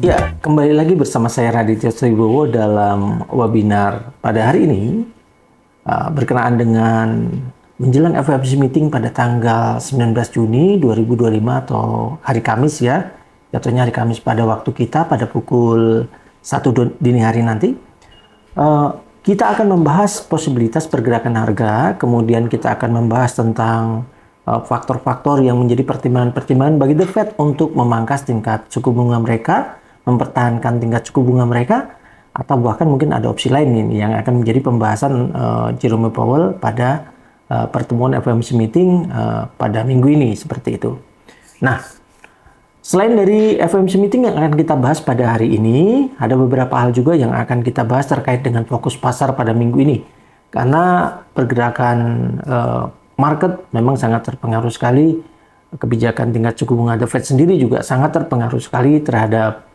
Ya, kembali lagi bersama saya Raditya Tribowo dalam webinar pada hari ini berkenaan dengan menjelang FOMC meeting pada tanggal 19 Juni 2025 atau hari Kamis ya. Jatuhnya hari Kamis pada waktu kita pada pukul 1 dini hari nanti. Kita akan membahas posibilitas pergerakan harga, kemudian kita akan membahas tentang faktor-faktor yang menjadi pertimbangan-pertimbangan bagi The Fed untuk memangkas tingkat suku bunga mereka, mempertahankan tingkat suku bunga mereka, atau bahkan mungkin ada opsi lain ini yang akan menjadi pembahasan Jerome Powell pada pertemuan FOMC meeting pada minggu ini, seperti itu. Nah, selain dari FOMC meeting yang akan kita bahas pada hari ini, ada beberapa hal juga yang akan kita bahas terkait dengan fokus pasar pada minggu ini. Karena pergerakan market memang sangat terpengaruh sekali. Kebijakan tingkat suku bunga The Fed sendiri juga sangat terpengaruh sekali terhadap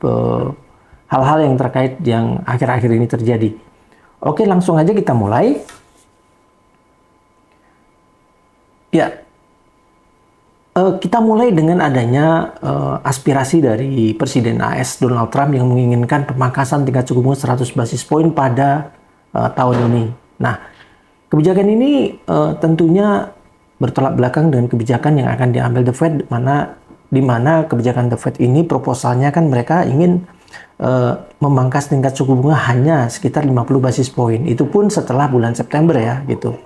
hal-hal yang terkait yang akhir-akhir ini terjadi. Oke, langsung aja kita mulai. Ya, kita mulai dengan adanya aspirasi dari Presiden AS Donald Trump yang menginginkan pemangkasan tingkat suku bunga 100 basis poin pada tahun ini. Nah, kebijakan ini tentunya bertolak belakang dengan kebijakan yang akan diambil The Fed, di mana kebijakan The Fed ini proposalnya kan mereka ingin memangkas tingkat suku bunga hanya sekitar 50 basis poin. Itu pun setelah bulan September ya gitu.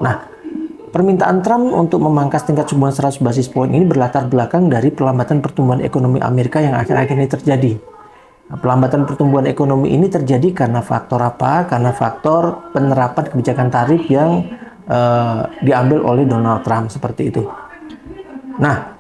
Nah, permintaan Trump untuk memangkas tingkat suku bunga 100 basis poin ini berlatar belakang dari pelambatan pertumbuhan ekonomi Amerika yang akhir-akhir ini terjadi. Nah, pelambatan pertumbuhan ekonomi ini terjadi karena faktor apa? Karena faktor penerapan kebijakan tarif yang diambil oleh Donald Trump seperti itu. Nah,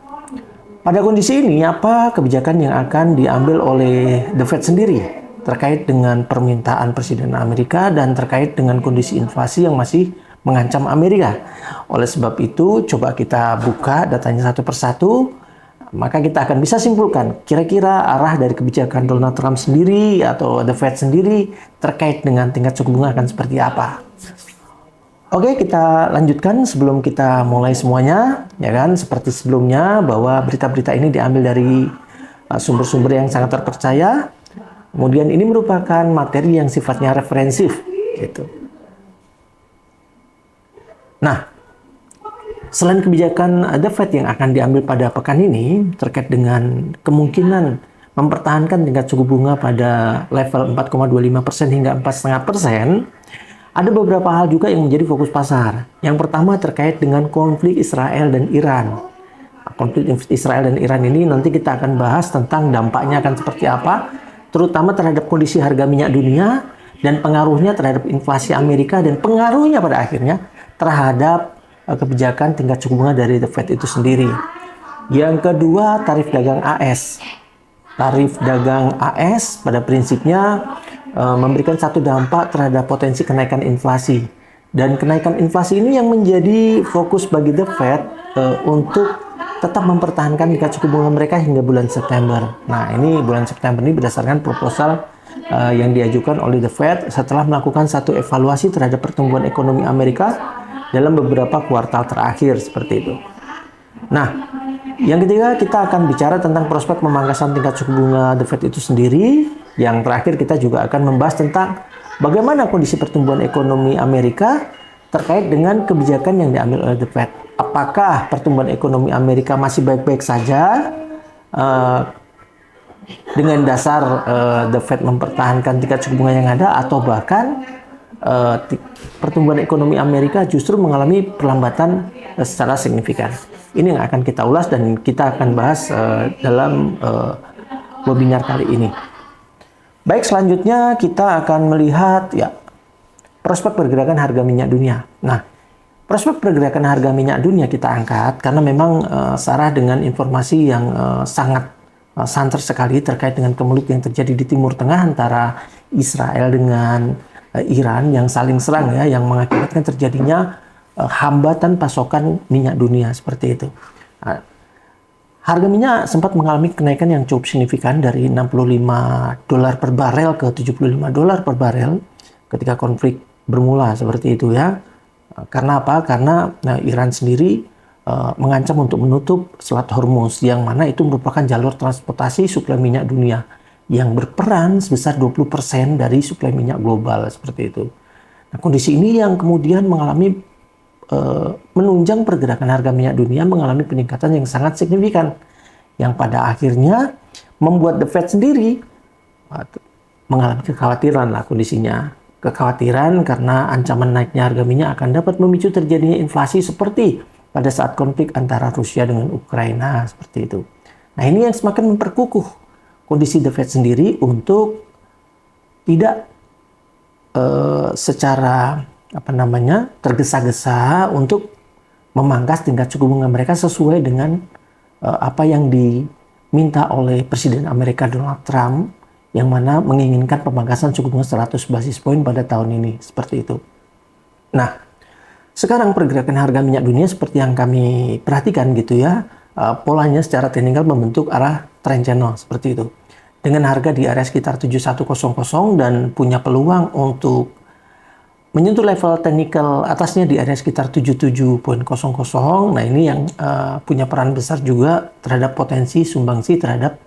pada kondisi ini apa kebijakan yang akan diambil oleh The Fed sendiri terkait dengan permintaan Presiden Amerika dan terkait dengan kondisi inflasi yang masih mengancam Amerika. Oleh sebab itu, coba kita buka datanya satu persatu, maka kita akan bisa simpulkan kira-kira arah dari kebijakan Donald Trump sendiri atau The Fed sendiri terkait dengan tingkat suku bunga akan seperti apa. Oke, kita lanjutkan sebelum kita mulai semuanya, ya kan? Seperti sebelumnya bahwa berita-berita ini diambil dari sumber-sumber yang sangat terpercaya. Kemudian ini merupakan materi yang sifatnya referensif, gitu. Nah, selain kebijakan The Fed yang akan diambil pada pekan ini terkait dengan kemungkinan mempertahankan tingkat suku bunga pada level 4,25% hingga 4,5%, ada beberapa hal juga yang menjadi fokus pasar. Yang pertama terkait dengan konflik Israel dan Iran. Konflik Israel dan Iran ini nanti kita akan bahas tentang dampaknya akan seperti apa, terutama terhadap kondisi harga minyak dunia dan pengaruhnya terhadap inflasi Amerika dan pengaruhnya pada akhirnya terhadap kebijakan tingkat suku bunga dari The Fed itu sendiri. Yang kedua, tarif dagang AS. Tarif dagang AS pada prinsipnya memberikan satu dampak terhadap potensi kenaikan inflasi. Dan kenaikan inflasi ini yang menjadi fokus bagi The Fed untuk tetap mempertahankan tingkat suku bunga mereka hingga bulan September. Nah, ini bulan September ini berdasarkan proposal yang diajukan oleh The Fed setelah melakukan satu evaluasi terhadap pertumbuhan ekonomi Amerika dalam beberapa kuartal terakhir seperti itu. Nah, yang ketiga kita akan bicara tentang prospek pemangkasan tingkat suku bunga The Fed itu sendiri. Yang terakhir kita juga akan membahas tentang bagaimana kondisi pertumbuhan ekonomi Amerika terkait dengan kebijakan yang diambil oleh The Fed. Apakah pertumbuhan ekonomi Amerika masih baik-baik saja dengan dasar The Fed mempertahankan tingkat suku bunga yang ada, atau bahkan pertumbuhan ekonomi Amerika justru mengalami perlambatan secara signifikan. Ini yang akan kita ulas dan kita akan bahas dalam webinar kali ini. Baik, selanjutnya kita akan melihat ya prospek pergerakan harga minyak dunia. Nah, prospek pergerakan harga minyak dunia kita angkat karena memang searah dengan informasi yang sangat santer sekali terkait dengan konflik yang terjadi di Timur Tengah antara Israel dengan Iran yang saling serang ya, yang mengakibatkan terjadinya hambatan pasokan minyak dunia seperti itu. Harga minyak sempat mengalami kenaikan yang cukup signifikan dari $65 per barel ke $75 per barel ketika konflik bermula seperti itu ya. Karena apa? Karena Iran sendiri mengancam untuk menutup Selat Hormuz, yang mana itu merupakan jalur transportasi suplai minyak dunia. yang berperan sebesar 20% dari suplai minyak global seperti itu. Nah, kondisi ini yang kemudian menunjang pergerakan harga minyak dunia mengalami peningkatan yang sangat signifikan, yang pada akhirnya membuat The Fed sendiri mengalami kekhawatiran lah kondisinya. Kekhawatiran karena ancaman naiknya harga minyak akan dapat memicu terjadinya inflasi seperti pada saat konflik antara Rusia dengan Ukraina seperti itu. Nah, ini yang semakin memperkukuh kondisi The Fed sendiri untuk tidak secara tergesa-gesa untuk memangkas tingkat suku bunga mereka sesuai dengan apa yang diminta oleh Presiden Amerika Donald Trump, yang mana menginginkan pemangkasan suku bunga 100 basis poin pada tahun ini, seperti itu. Nah, sekarang pergerakan harga minyak dunia seperti yang kami perhatikan gitu ya, polanya secara teknikal membentuk arah trend channel seperti itu. Dengan harga di area sekitar 7100 dan punya peluang untuk menyentuh level teknikal atasnya di area sekitar 77.00. Nah, ini yang punya peran besar juga terhadap potensi sumbangsi terhadap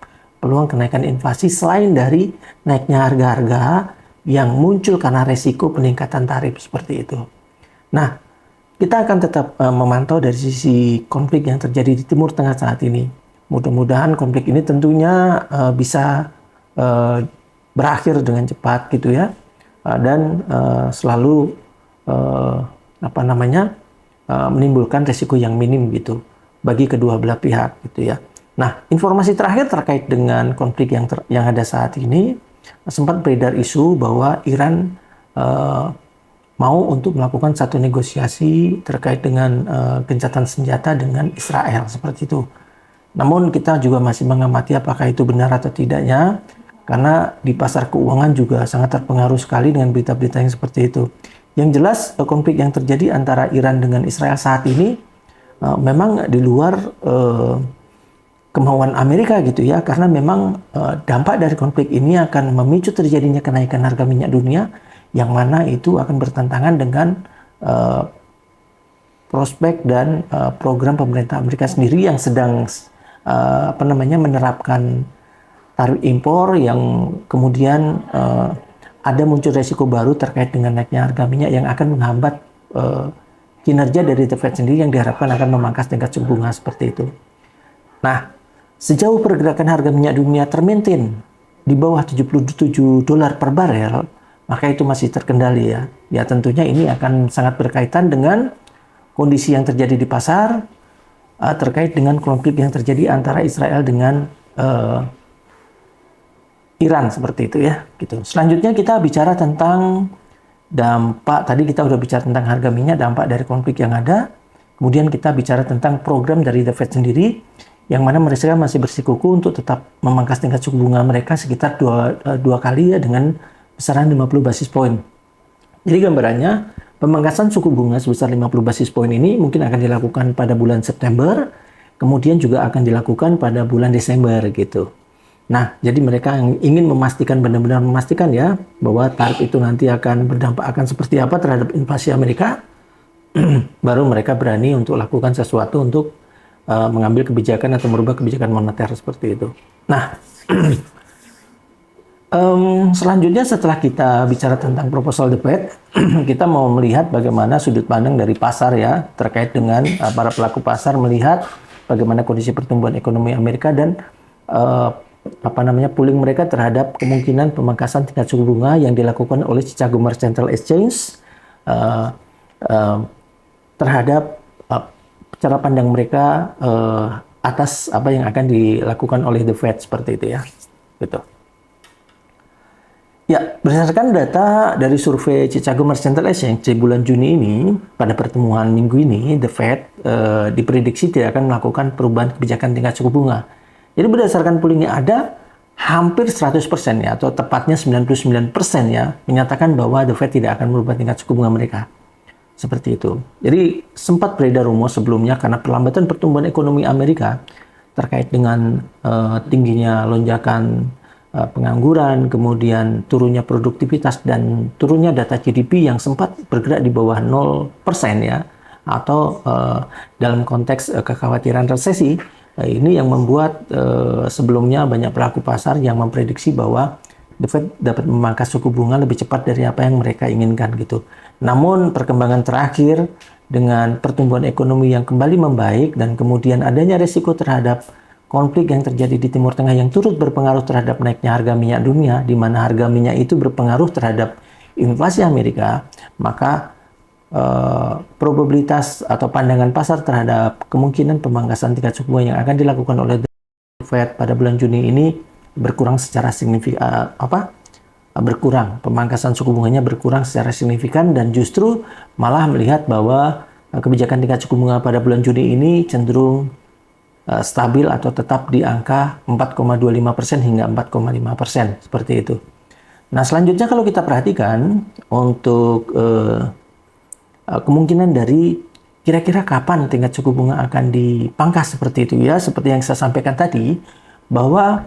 peluang kenaikan inflasi selain dari naiknya harga-harga yang muncul karena resiko peningkatan tarif seperti itu. Nah, kita akan tetap memantau dari sisi konflik yang terjadi di Timur Tengah saat ini. Mudah-mudahan konflik ini tentunya bisa berakhir dengan cepat gitu ya, dan selalu menimbulkan resiko yang minim gitu bagi kedua belah pihak gitu ya. Nah, informasi terakhir terkait dengan konflik yang ada saat ini, sempat beredar isu bahwa Iran mau untuk melakukan satu negosiasi terkait dengan gencatan senjata dengan Israel seperti itu. Namun kita juga masih mengamati apakah itu benar atau tidaknya, karena di pasar keuangan juga sangat terpengaruh sekali dengan berita-berita yang seperti itu. Yang jelas konflik yang terjadi antara Iran dengan Israel saat ini memang di luar kemauan Amerika gitu ya, karena memang dampak dari konflik ini akan memicu terjadinya kenaikan harga minyak dunia, yang mana itu akan bertentangan dengan prospek dan program pemerintah Amerika sendiri yang sedang menerapkan tarif impor, yang kemudian ada muncul resiko baru terkait dengan naiknya harga minyak yang akan menghambat kinerja dari The Fed sendiri yang diharapkan akan memangkas tingkat suku bunga seperti itu. Nah, sejauh pergerakan harga minyak dunia termaintain di bawah $77 per barel, maka itu masih terkendali ya. Ya, tentunya ini akan sangat berkaitan dengan kondisi yang terjadi di pasar terkait dengan konflik yang terjadi antara Israel dengan Iran seperti itu ya. Gitu. Selanjutnya kita bicara tentang dampak. Tadi kita udah bicara tentang harga minyak, dampak dari konflik yang ada. Kemudian kita bicara tentang program dari The Fed sendiri, yang mana mereka masih bersikuku untuk tetap memangkas tingkat suku bunga mereka sekitar dua kali ya, dengan besaran 50 basis poin. Jadi gambarannya, pemangkasan suku bunga sebesar 50 basis poin ini mungkin akan dilakukan pada bulan September, kemudian juga akan dilakukan pada bulan Desember gitu. Nah, jadi mereka yang ingin benar-benar memastikan ya, bahwa tarif itu nanti akan berdampak akan seperti apa terhadap inflasi Amerika, baru mereka berani untuk lakukan sesuatu untuk mengambil kebijakan atau merubah kebijakan moneter seperti itu. Nah, selanjutnya setelah kita bicara tentang proposal The Fed, kita mau melihat bagaimana sudut pandang dari pasar ya, terkait dengan para pelaku pasar melihat bagaimana kondisi pertumbuhan ekonomi Amerika dan pooling mereka terhadap kemungkinan pemangkasan tingkat suku bunga yang dilakukan oleh Chicago Mercantile Exchange terhadap cara pandang mereka atas apa yang akan dilakukan oleh The Fed seperti itu ya. Gitu. Ya, berdasarkan data dari survei Chicago Mercantile Exchange di bulan Juni ini, pada pertemuan minggu ini, The Fed diprediksi tidak akan melakukan perubahan kebijakan tingkat suku bunga. Jadi berdasarkan polling yang ada, hampir 100% ya, atau tepatnya 99% ya, menyatakan bahwa The Fed tidak akan merubah tingkat suku bunga mereka. Seperti itu. Jadi sempat beredar rumor sebelumnya karena perlambatan pertumbuhan ekonomi Amerika terkait dengan tingginya lonjakan pengangguran, kemudian turunnya produktivitas dan turunnya data GDP yang sempat bergerak di bawah 0% ya, atau dalam konteks kekhawatiran resesi, Ini yang membuat sebelumnya banyak pelaku pasar yang memprediksi bahwa The Fed dapat memangkas suku bunga lebih cepat dari apa yang mereka inginkan gitu. Namun perkembangan terakhir dengan pertumbuhan ekonomi yang kembali membaik dan kemudian adanya resiko terhadap konflik yang terjadi di Timur Tengah yang turut berpengaruh terhadap naiknya harga minyak dunia, di mana harga minyak itu berpengaruh terhadap inflasi Amerika, maka probabilitas atau pandangan pasar terhadap kemungkinan pemangkasan tingkat suku bunga yang akan dilakukan oleh The Fed pada bulan Juni ini berkurang secara signifikan, berkurang, pemangkasan suku bunganya berkurang secara signifikan, dan justru malah melihat bahwa kebijakan tingkat suku bunga pada bulan Juni ini cenderung stabil atau tetap di angka 4,25% hingga 4,5% seperti itu. Nah, selanjutnya kalau kita perhatikan untuk kemungkinan dari kira-kira kapan tingkat suku bunga akan dipangkas seperti itu ya, seperti yang saya sampaikan tadi, bahwa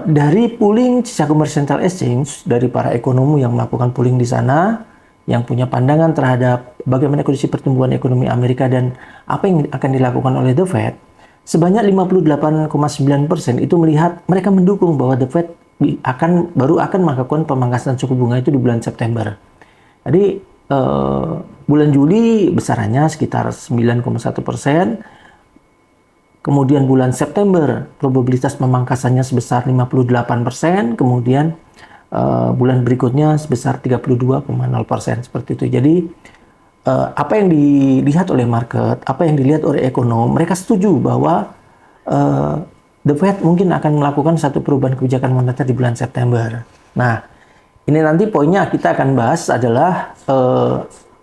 dari pooling Chicago Mercantile Exchange, dari para ekonomi yang melakukan pooling di sana, yang punya pandangan terhadap bagaimana kondisi pertumbuhan ekonomi Amerika dan apa yang akan dilakukan oleh The Fed, sebanyak 58,9% itu melihat mereka mendukung bahwa The Fed baru akan melakukan pemangkasan suku bunga itu di bulan September. Jadi bulan Juli besarannya sekitar 9,1%. Kemudian bulan September probabilitas pemangkasannya sebesar 58%, kemudian bulan berikutnya sebesar 32,0% seperti itu. Jadi apa yang dilihat oleh market, apa yang dilihat oleh ekonom, mereka setuju bahwa The Fed mungkin akan melakukan satu perubahan kebijakan moneter di bulan September. Nah, ini nanti poinnya kita akan bahas adalah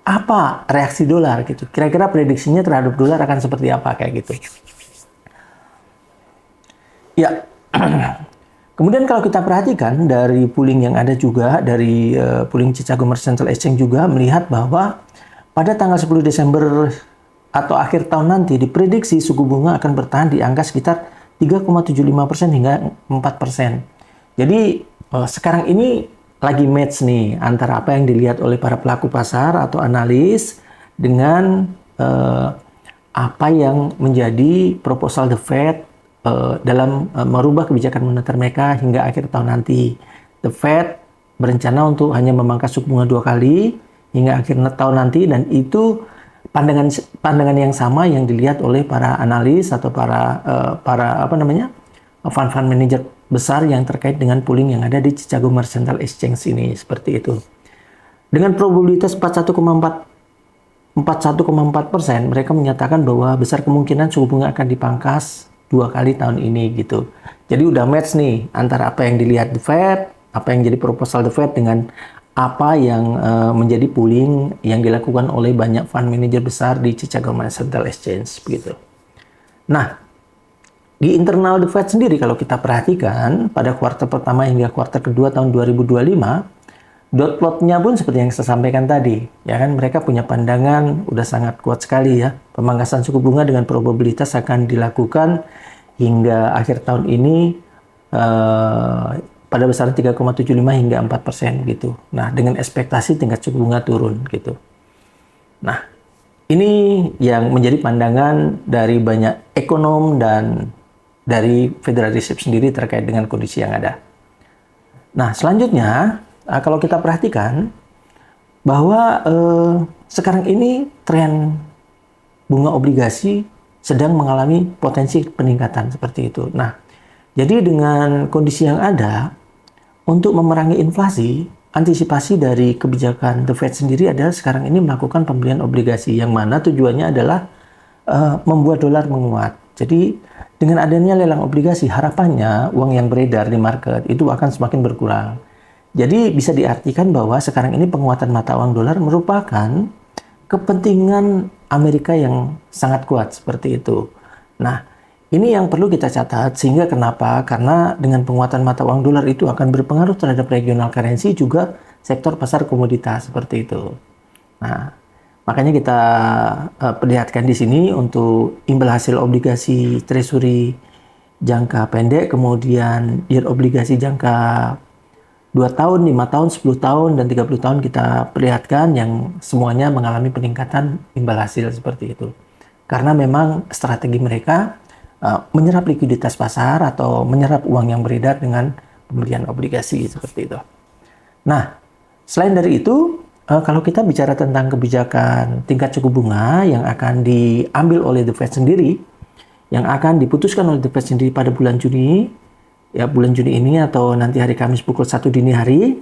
apa reaksi dolar gitu. Kira-kira prediksinya terhadap dolar akan seperti apa kayak gitu. Ya, kemudian kalau kita perhatikan dari pooling yang ada juga, dari pooling Chicago Mercantile Exchange juga melihat bahwa pada tanggal 10 Desember atau akhir tahun nanti diprediksi suku bunga akan bertahan di angka sekitar 3,75% hingga 4%. Jadi sekarang ini lagi match nih antara apa yang dilihat oleh para pelaku pasar atau analis dengan apa yang menjadi proposal The Fed dalam merubah kebijakan moneter mereka hingga akhir tahun nanti. The Fed berencana untuk hanya memangkas suku bunga 2 kali hingga akhir tahun nanti, dan itu pandangan yang sama yang dilihat oleh para analis atau para fund manager besar yang terkait dengan pooling yang ada di Chicago Mercantile Exchange ini, seperti itu. Dengan probabilitas 41,4%, mereka menyatakan bahwa besar kemungkinan suku bunga akan dipangkas 2 kali tahun ini gitu. Jadi udah match nih antara apa yang dilihat The Fed, apa yang jadi proposal The Fed dengan apa yang menjadi pooling yang dilakukan oleh banyak fund manager besar di Chicago Mercantile Exchange begitu. Nah, di internal The Fed sendiri kalau kita perhatikan pada kuartal pertama hingga kuartal kedua tahun 2025, dot plotnya pun seperti yang saya sampaikan tadi, ya kan, mereka punya pandangan udah sangat kuat sekali ya. Pemangkasan suku bunga dengan probabilitas akan dilakukan hingga akhir tahun ini pada besaran 3,75 hingga 4% gitu. Nah, dengan ekspektasi tingkat suku bunga turun gitu. Nah, ini yang menjadi pandangan dari banyak ekonom dan dari Federal Reserve sendiri terkait dengan kondisi yang ada. Nah, selanjutnya kalau kita perhatikan bahwa sekarang ini tren bunga obligasi sedang mengalami potensi peningkatan seperti itu. Nah, jadi dengan kondisi yang ada, untuk memerangi inflasi, antisipasi dari kebijakan The Fed sendiri adalah sekarang ini melakukan pembelian obligasi, yang mana tujuannya adalah membuat dolar menguat. Jadi dengan adanya lelang obligasi, harapannya uang yang beredar di market itu akan semakin berkurang. Jadi bisa diartikan bahwa sekarang ini penguatan mata uang dolar merupakan kepentingan Amerika yang sangat kuat seperti itu. Nah, ini yang perlu kita catat, sehingga kenapa? Karena dengan penguatan mata uang dolar itu akan berpengaruh terhadap regional currency, juga sektor pasar komoditas seperti itu. Nah, makanya kita perlihatkan di sini untuk imbal hasil obligasi treasury jangka pendek, kemudian yield obligasi jangka 2 tahun, 5 tahun, 10 tahun, dan 30 tahun kita perlihatkan yang semuanya mengalami peningkatan imbal hasil seperti itu. Karena memang strategi mereka menyerap likuiditas pasar atau menyerap uang yang beredar dengan pembelian obligasi seperti itu. Nah, selain dari itu, kalau kita bicara tentang kebijakan tingkat suku bunga yang akan diambil oleh The Fed sendiri, yang akan diputuskan oleh The Fed sendiri pada bulan Juni, ya bulan Juni ini atau nanti hari Kamis pukul 1 dini hari,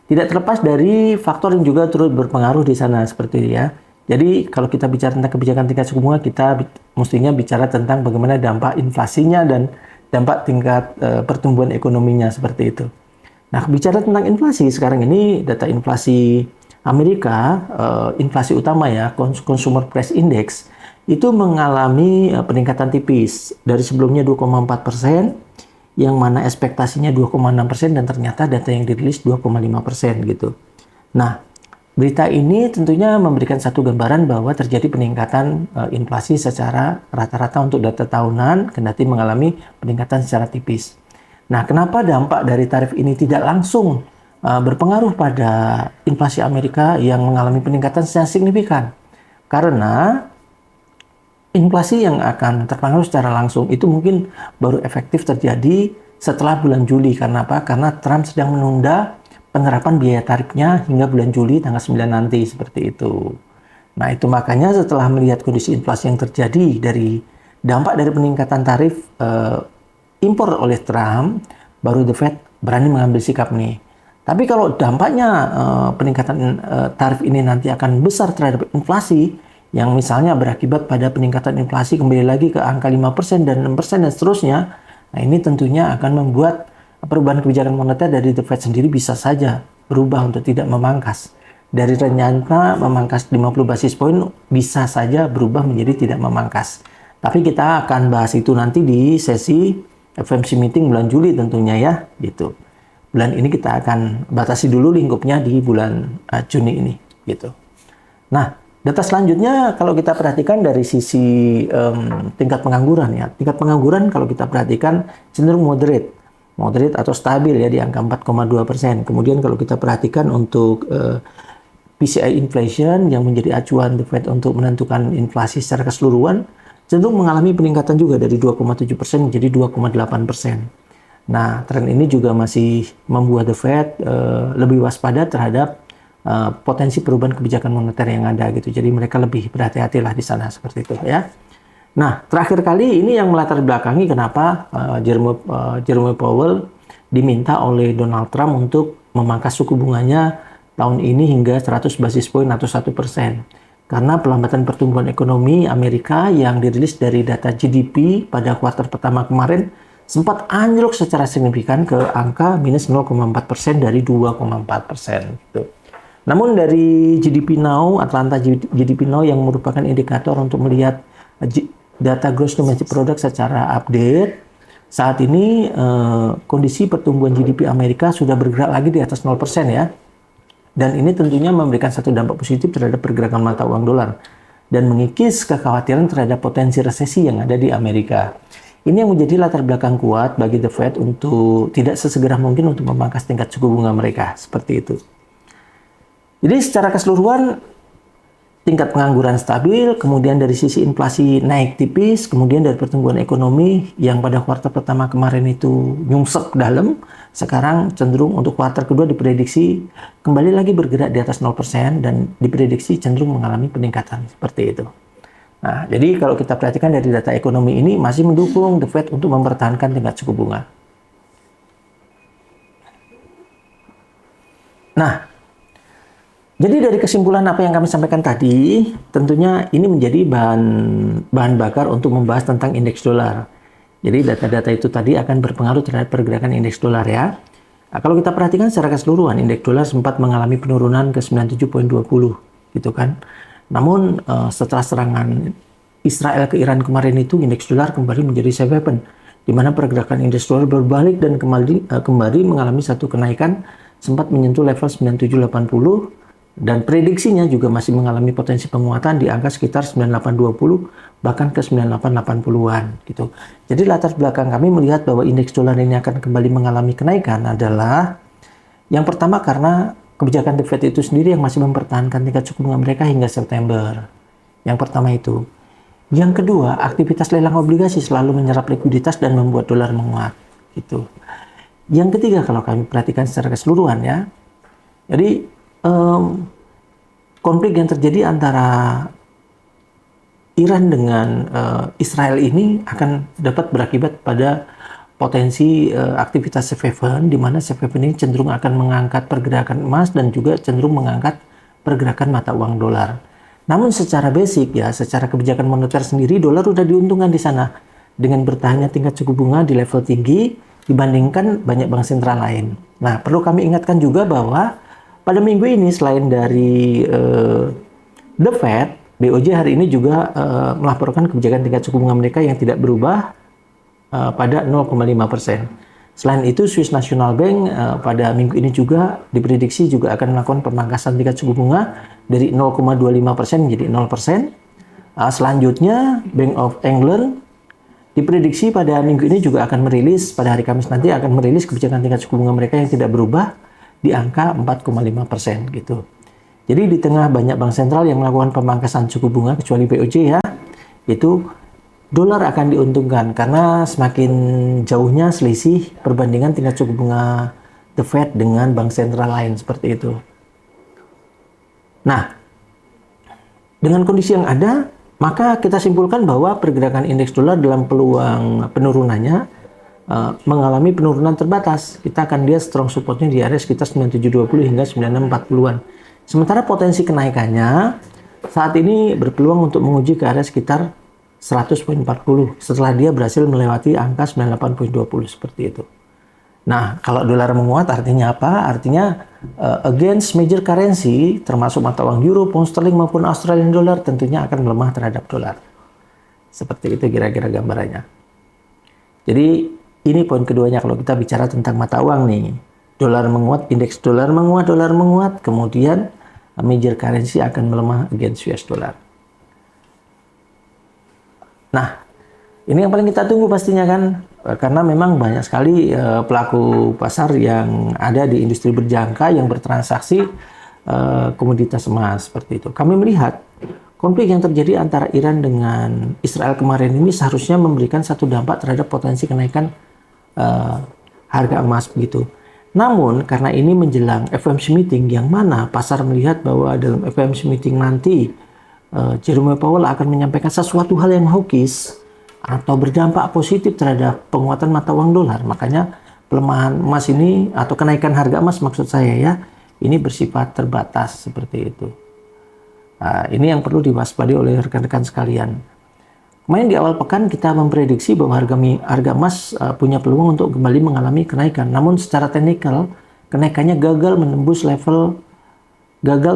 tidak terlepas dari faktor yang juga turut berpengaruh di sana seperti itu ya. Jadi kalau kita bicara tentang kebijakan tingkat suku bunga, kita mestinya bicara tentang bagaimana dampak inflasinya dan dampak tingkat pertumbuhan ekonominya seperti itu. Nah, bicara tentang inflasi, sekarang ini data inflasi Amerika, inflasi utama ya, Consumer Price Index, itu mengalami peningkatan tipis dari sebelumnya 2,4%, yang mana ekspektasinya 2,6% dan ternyata data yang dirilis 2,5% gitu. Nah, berita ini tentunya memberikan satu gambaran bahwa terjadi peningkatan inflasi secara rata-rata untuk data tahunan, kendati mengalami peningkatan secara tipis. Nah, kenapa dampak dari tarif ini tidak langsung berpengaruh pada inflasi Amerika yang mengalami peningkatan secara signifikan? Karena inflasi yang akan terpengaruh secara langsung itu mungkin baru efektif terjadi setelah bulan Juli. Karena apa? Karena Trump sedang menunda penerapan biaya tarifnya hingga bulan Juli tanggal 9 nanti, seperti itu. Nah, itu makanya setelah melihat kondisi inflasi yang terjadi dari dampak dari peningkatan tarif impor oleh Trump, baru The Fed berani mengambil sikap nih. Tapi kalau dampaknya peningkatan tarif ini nanti akan besar terhadap inflasi, yang misalnya berakibat pada peningkatan inflasi kembali lagi ke angka 5% dan 6% dan seterusnya, nah ini tentunya akan membuat perubahan kebijakan moneter dari The Fed sendiri bisa saja berubah untuk tidak memangkas. Dari rencana memangkas 50 basis poin bisa saja berubah menjadi tidak memangkas. Tapi kita akan bahas itu nanti di sesi FOMC meeting bulan Juli tentunya ya, gitu. Bulan ini kita akan batasi dulu lingkupnya di bulan Juni ini, gitu. Nah, data selanjutnya kalau kita perhatikan dari sisi tingkat pengangguran ya. Tingkat pengangguran kalau kita perhatikan cenderung moderate atau stabil ya di angka 4,2%. Kemudian kalau kita perhatikan untuk PCI inflation yang menjadi acuan The Fed untuk menentukan inflasi secara keseluruhan, cenderung mengalami peningkatan juga dari 2,7% menjadi 2,8%. Nah, tren ini juga masih membuat The Fed lebih waspada terhadap potensi perubahan kebijakan moneter yang ada gitu. Jadi mereka lebih berhati-hatilah di sana seperti itu ya. Nah, terakhir kali ini yang melatar belakangi kenapa Jerome Powell diminta oleh Donald Trump untuk memangkas suku bunganya tahun ini hingga 100 basis poin atau 1%. Karena pelambatan pertumbuhan ekonomi Amerika yang dirilis dari data GDP pada kuartal pertama kemarin sempat anjlok secara signifikan ke angka minus 0,4% dari 2,4%. Gitu. Namun dari GDP Now, Atlanta GDP Now yang merupakan indikator untuk melihat data gross domestic product secara update, saat ini kondisi pertumbuhan GDP Amerika sudah bergerak lagi di atas 0% ya. Dan ini tentunya memberikan satu dampak positif terhadap pergerakan mata uang dolar dan mengikis kekhawatiran terhadap potensi resesi yang ada di Amerika. Ini yang menjadi latar belakang kuat bagi The Fed untuk tidak sesegera mungkin untuk memangkas tingkat suku bunga mereka, seperti itu. Jadi secara keseluruhan tingkat pengangguran stabil, kemudian dari sisi inflasi naik tipis, kemudian dari pertumbuhan ekonomi yang pada kuartal pertama kemarin itu nyungsep dalam, sekarang cenderung untuk kuartal kedua diprediksi kembali lagi bergerak di atas 0% dan diprediksi cenderung mengalami peningkatan seperti itu. Nah, jadi kalau kita perhatikan dari data ekonomi ini masih mendukung The Fed untuk mempertahankan tingkat suku bunga. Nah, jadi dari kesimpulan apa yang kami sampaikan tadi, tentunya ini menjadi bahan bakar untuk membahas tentang indeks dolar. Jadi data-data itu tadi akan berpengaruh terhadap pergerakan indeks dolar ya. Nah, kalau kita perhatikan secara keseluruhan, indeks dolar sempat mengalami penurunan ke 97.20 gitu kan. Namun setelah serangan Israel ke Iran kemarin itu, indeks dolar kembali menjadi safe haven, di mana pergerakan indeks dolar berbalik dan kembali mengalami satu kenaikan, sempat menyentuh level 9780 dan prediksinya juga masih mengalami potensi penguatan di angka sekitar 9820 bahkan ke 9880-an gitu. Jadi latar belakang kami melihat bahwa indeks dolar ini akan kembali mengalami kenaikan adalah yang pertama karena kebijakan The Fed itu sendiri yang masih mempertahankan tingkat suku bunga mereka hingga September. Yang pertama itu. Yang kedua, aktivitas lelang obligasi selalu menyerap likuiditas dan membuat dolar menguat. Gitu. Yang ketiga, kalau kami perhatikan secara keseluruhan ya, jadi konflik yang terjadi antara Iran dengan Israel ini akan dapat berakibat pada potensi aktivitas safe haven, di mana safe haven ini cenderung akan mengangkat pergerakan emas dan juga cenderung mengangkat pergerakan mata uang dolar. Namun secara basic ya, secara kebijakan moneter sendiri, dolar udah diuntungkan di sana dengan bertahannya tingkat suku bunga di level tinggi dibandingkan banyak bank sentral lain. Nah, perlu kami ingatkan juga bahwa pada minggu ini selain dari The Fed, BOJ hari ini juga melaporkan kebijakan tingkat suku bunga mereka yang tidak berubah pada 0,5%. Selain itu, Swiss National Bank pada minggu ini juga diprediksi juga akan melakukan pemangkasan tingkat suku bunga dari 0,25% menjadi 0%. Selanjutnya, Bank of England diprediksi pada minggu ini juga akan merilis, pada hari Kamis nanti akan merilis kebijakan tingkat suku bunga mereka yang tidak berubah di angka 4,5% gitu. Jadi di tengah banyak bank sentral yang melakukan pemangkasan suku bunga kecuali BOJ ya, itu dolar akan diuntungkan karena semakin jauhnya selisih perbandingan tingkat suku bunga The Fed dengan bank sentral lain seperti itu. Nah, dengan kondisi yang ada, maka kita simpulkan bahwa pergerakan indeks dolar dalam peluang penurunannya mengalami penurunan terbatas. Kita akan lihat strong supportnya di area sekitar 9720 hingga 9640-an. Sementara potensi kenaikannya saat ini berpeluang untuk menguji ke area sekitar 100.40 setelah dia berhasil melewati angka 98.20 seperti itu. Nah, kalau dolar menguat artinya apa? Artinya against major currency termasuk mata uang euro, pound sterling maupun Australian dollar tentunya akan melemah terhadap dolar. Seperti itu kira-kira gambarannya. Jadi ini poin keduanya kalau kita bicara tentang mata uang nih. Dolar menguat, indeks dolar menguat, kemudian major currency akan melemah against US dollar. Nah, ini yang paling kita tunggu pastinya kan, karena memang banyak sekali pelaku pasar yang ada di industri berjangka yang bertransaksi komoditas emas seperti itu. Kami melihat konflik yang terjadi antara Iran dengan Israel kemarin ini seharusnya memberikan satu dampak terhadap potensi kenaikan harga emas begitu. Namun karena ini menjelang FOMC meeting yang mana pasar melihat bahwa dalam FOMC meeting nanti Jerome Powell akan menyampaikan sesuatu hal yang hawkish atau berdampak positif terhadap penguatan mata uang dolar. Makanya pelemahan emas ini atau kenaikan harga emas maksud saya ya, ini bersifat terbatas seperti itu. Nah, ini yang perlu diwaspadai oleh rekan-rekan sekalian. Kemarin di awal pekan kita memprediksi bahwa harga emas punya peluang untuk kembali mengalami kenaikan. Namun secara teknikal kenaikannya gagal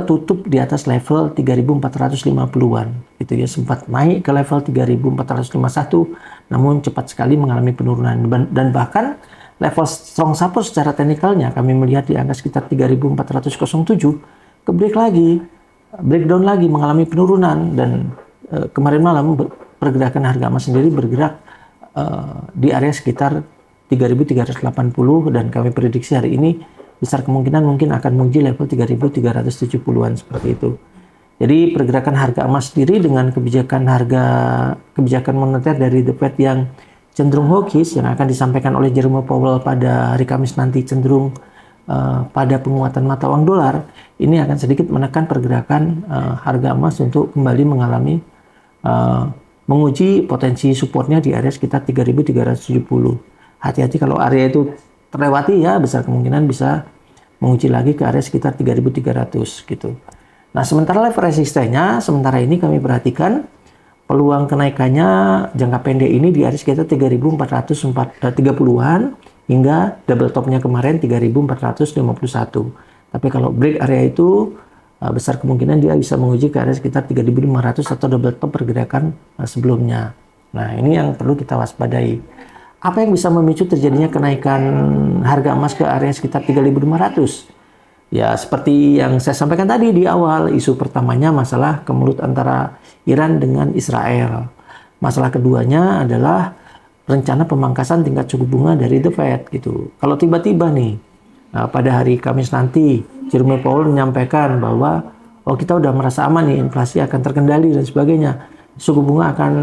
tutup di atas level 3.450-an gitu ya, sempat naik ke level 3.451 namun cepat sekali mengalami penurunan dan bahkan level strong support secara teknikalnya kami melihat di angka sekitar 3.407 breakdown lagi mengalami penurunan dan kemarin malam pergerakan harga emas sendiri bergerak di area sekitar 3.380 dan kami prediksi hari ini besar kemungkinan mungkin akan menguji level 3.370-an seperti itu. Jadi pergerakan harga emas sendiri dengan kebijakan moneter dari The Fed yang cenderung hawkish yang akan disampaikan oleh Jerome Powell pada hari Kamis nanti cenderung pada penguatan mata uang dolar, ini akan sedikit menekan pergerakan harga emas untuk kembali mengalami menguji potensi supportnya di area sekitar 3.370. Hati-hati kalau area itu terlewati ya, besar kemungkinan bisa menguji lagi ke area sekitar 3.300 gitu. Nah, sementara level resistennya, sementara ini kami perhatikan peluang kenaikannya jangka pendek ini di area sekitar 3.430-an hingga double topnya kemarin 3.451. Tapi kalau break area itu besar kemungkinan dia bisa menguji ke area sekitar 3.500 atau double top pergerakan sebelumnya. Nah, ini yang perlu kita waspadai. Apa yang bisa memicu terjadinya kenaikan harga emas ke area sekitar 3.500? Ya, seperti yang saya sampaikan tadi di awal, isu pertamanya masalah kemelut antara Iran dengan Israel. Masalah keduanya adalah rencana pemangkasan tingkat suku bunga dari The Fed gitu. Kalau tiba-tiba nih pada hari Kamis nanti Jerome Powell menyampaikan bahwa kita udah merasa aman nih, inflasi akan terkendali dan sebagainya. suku bunga akan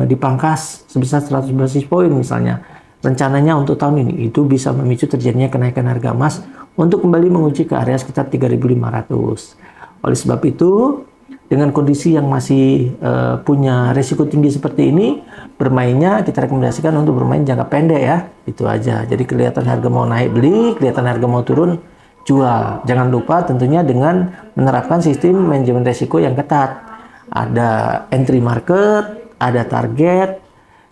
dipangkas sebesar 100 basis point misalnya. Rencananya untuk tahun ini itu bisa memicu terjadinya kenaikan harga emas untuk kembali menguji ke area sekitar 3.500. Oleh sebab itu, dengan kondisi yang masih punya risiko tinggi seperti ini, bermainnya kita rekomendasikan untuk bermain jangka pendek ya. Itu aja. Jadi kelihatan harga mau naik beli, kelihatan harga mau turun jual. Jangan lupa tentunya dengan menerapkan sistem manajemen risiko yang ketat. Ada entry market, ada target,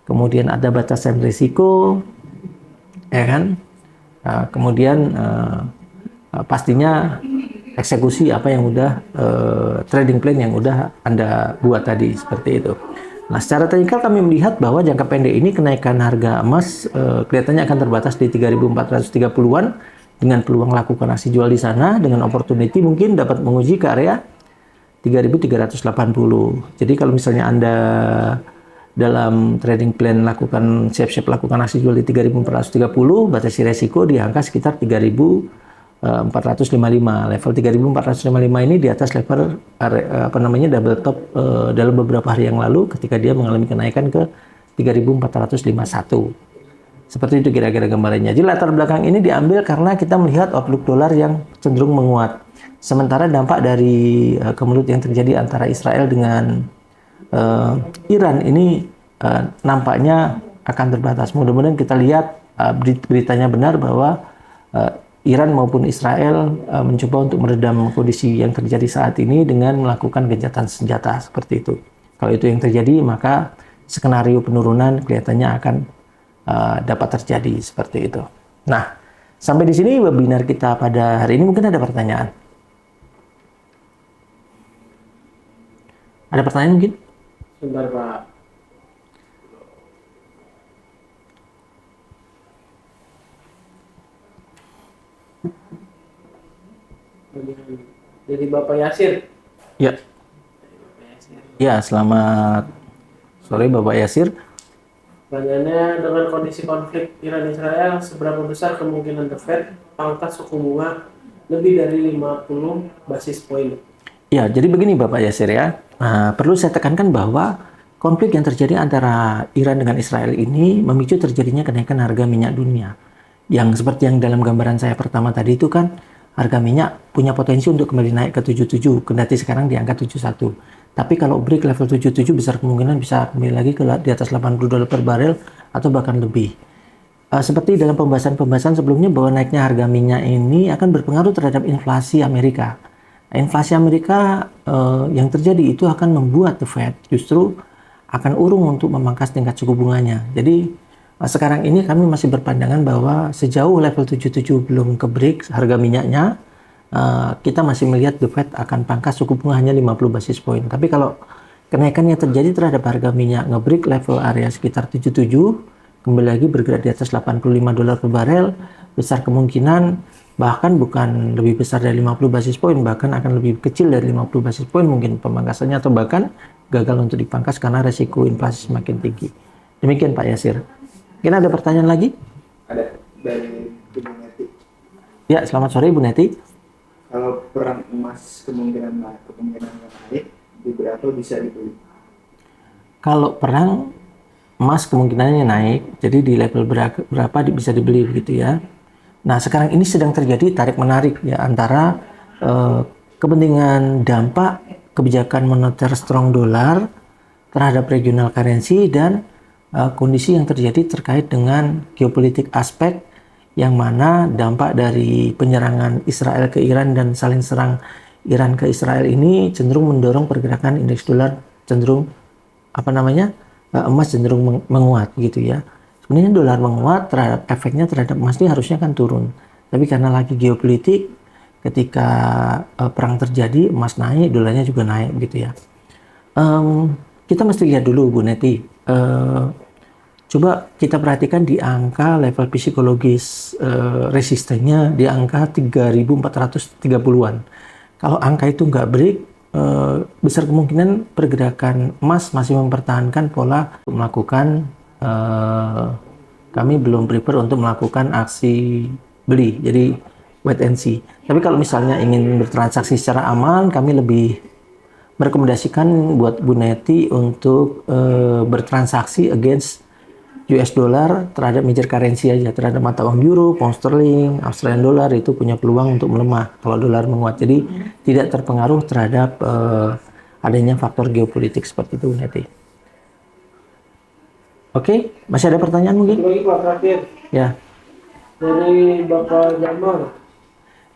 kemudian ada batasan risiko, ya kan? Kemudian pastinya eksekusi apa yang udah trading plan yang udah Anda buat tadi seperti itu. Nah, secara teknikal kami melihat bahwa jangka pendek ini kenaikan harga emas kelihatannya akan terbatas di 3.430-an dengan peluang lakukan aksi jual di sana dengan opportunity mungkin dapat menguji ke area 3.380. Jadi kalau misalnya Anda dalam trading plan lakukan siap-siap lakukan aksi jual di 3.430, batasi resiko di angka sekitar 3.455. Level 3.455 ini di atas level double top dalam beberapa hari yang lalu ketika dia mengalami kenaikan ke 3.451. Seperti itu kira-kira gambarannya. Jadi latar belakang ini diambil karena kita melihat outlook dolar yang cenderung menguat. Sementara dampak dari kemelut yang terjadi antara Israel dengan Iran ini nampaknya akan terbatas. Mudah-mudahan kita lihat beritanya benar bahwa Iran maupun Israel mencoba untuk meredam kondisi yang terjadi saat ini dengan melakukan gencatan senjata seperti itu. Kalau itu yang terjadi, maka skenario penurunan kelihatannya akan dapat terjadi seperti itu. Nah, sampai di sini webinar kita pada hari ini. Mungkin ada pertanyaan. Ada pertanyaan mungkin? Sebentar Pak. Jadi Bapak Yasir. Ya. Ya, selamat sore Bapak Yasir. Pertanyaannya, dengan kondisi konflik Iran-Israel, seberapa besar kemungkinan The Fed pangkas suku bunga lebih dari 50 basis point? Ya, jadi begini Bapak Yasir ya. Perlu saya tekankan bahwa konflik yang terjadi antara Iran dengan Israel ini memicu terjadinya kenaikan harga minyak dunia. Yang seperti yang dalam gambaran saya pertama tadi itu kan, harga minyak punya potensi untuk kembali naik ke 77, kendati sekarang di angka 71. Tapi kalau break level 77 besar kemungkinan bisa kembali lagi ke di atas $80 per barel atau bahkan lebih. Seperti dalam pembahasan sebelumnya bahwa naiknya harga minyak ini akan berpengaruh terhadap inflasi Amerika. Inflasi Amerika yang terjadi itu akan membuat The Fed justru akan urung untuk memangkas tingkat suku bunganya. Jadi sekarang ini kami masih berpandangan bahwa sejauh level 77 belum ke break harga minyaknya, kita masih melihat The Fed akan pangkas suku bunga hanya 50 basis point. Tapi kalau kenaikan yang terjadi terhadap harga minyak nge-break level area sekitar 77, kembali lagi bergerak di atas $85 per barel, besar kemungkinan bahkan bukan lebih besar dari 50 basis point, bahkan akan lebih kecil dari 50 basis point mungkin pemangkasannya, atau bahkan gagal untuk dipangkas karena resiko inflasi semakin tinggi. Demikian Pak Yasir. Mungkin ada pertanyaan lagi? Ada dari Bu Neti. Ya, selamat sore Bu Neti. Kalau perang emas kemungkinan naik, di berapa bisa dibeli? Kalau perang emas kemungkinannya naik, jadi di level berapa bisa dibeli begitu ya. Nah, sekarang ini sedang terjadi tarik-menarik ya antara kepentingan dampak kebijakan moneter strong dolar terhadap regional currency dan kondisi yang terjadi terkait dengan geopolitik aspek yang mana dampak dari penyerangan Israel ke Iran dan saling serang Iran ke Israel ini cenderung mendorong pergerakan indeks dolar cenderung emas cenderung menguat gitu ya. Sebenarnya dolar menguat terhadap efeknya terhadap emas ini harusnya kan turun. Tapi karena lagi geopolitik, ketika perang terjadi, emas naik, dolarnya juga naik gitu ya. Kita mesti lihat dulu Bu Neti. Coba kita perhatikan di angka level psikologis resistennya di angka 3.430-an. Kalau angka itu nggak break, besar kemungkinan pergerakan emas masih mempertahankan pola melakukan kami belum prepare untuk melakukan aksi beli, jadi wait and see. Tapi kalau misalnya ingin bertransaksi secara aman, kami lebih merekomendasikan buat Bu Neti untuk bertransaksi against US dollar terhadap major currency aja, terhadap mata uang euro, pound sterling, Australian dollar itu punya peluang untuk melemah kalau dolar menguat. Jadi tidak terpengaruh terhadap adanya faktor geopolitik seperti itu, Bu Neti. Oke, masih ada pertanyaan mungkin? Satu lagi Pak terakhir Ya. dari Bapak Jamal.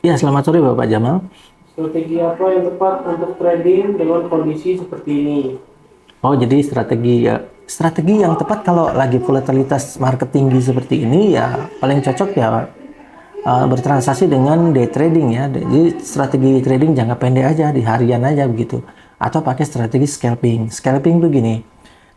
Ya, selamat sore Bapak Jamal. Strategi apa yang tepat untuk trading dengan kondisi seperti ini? Oh, jadi strategi yang tepat kalau lagi volatilitas market tinggi seperti ini ya paling cocok ya bertransaksi dengan day trading ya. Jadi strategi trading jangka pendek aja, di harian aja begitu. Atau pakai strategi scalping. Scalping tuh gini.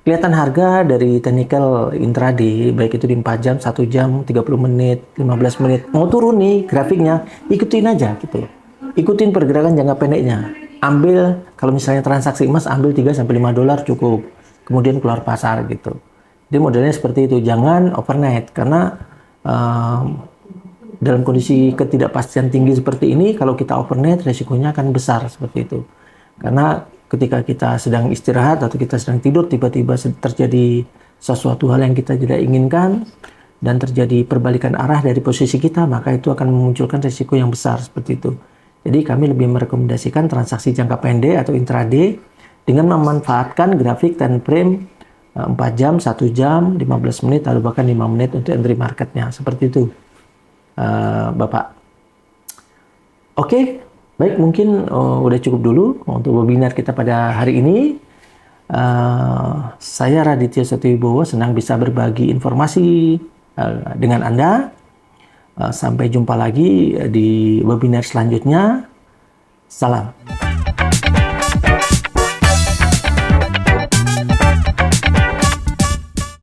Kelihatan harga dari technical intraday, baik itu di 4 jam, 1 jam, 30 menit, 15 menit. Mau turun nih grafiknya, ikutin aja gitu. Ikutin pergerakan jangka pendeknya. Ambil, kalau misalnya transaksi emas, ambil 3-5 dolar cukup. Kemudian keluar pasar gitu. Jadi modelnya seperti itu. Jangan overnight, karena dalam kondisi ketidakpastian tinggi seperti ini, kalau kita overnight, resikonya akan besar seperti itu. Karena ketika kita sedang istirahat atau kita sedang tidur, tiba-tiba terjadi sesuatu hal yang kita tidak inginkan dan terjadi perbalikan arah dari posisi kita, maka itu akan memunculkan risiko yang besar seperti itu. Jadi kami lebih merekomendasikan transaksi jangka pendek atau intraday dengan memanfaatkan grafik time frame 4 jam, 1 jam, 15 menit, atau bahkan 5 menit untuk entry marketnya. Seperti itu, Bapak. Oke. Baik, mungkin udah cukup dulu untuk webinar kita pada hari ini. Saya Raditya Setiwibowo, senang bisa berbagi informasi dengan Anda. Sampai jumpa lagi di webinar selanjutnya. Salam.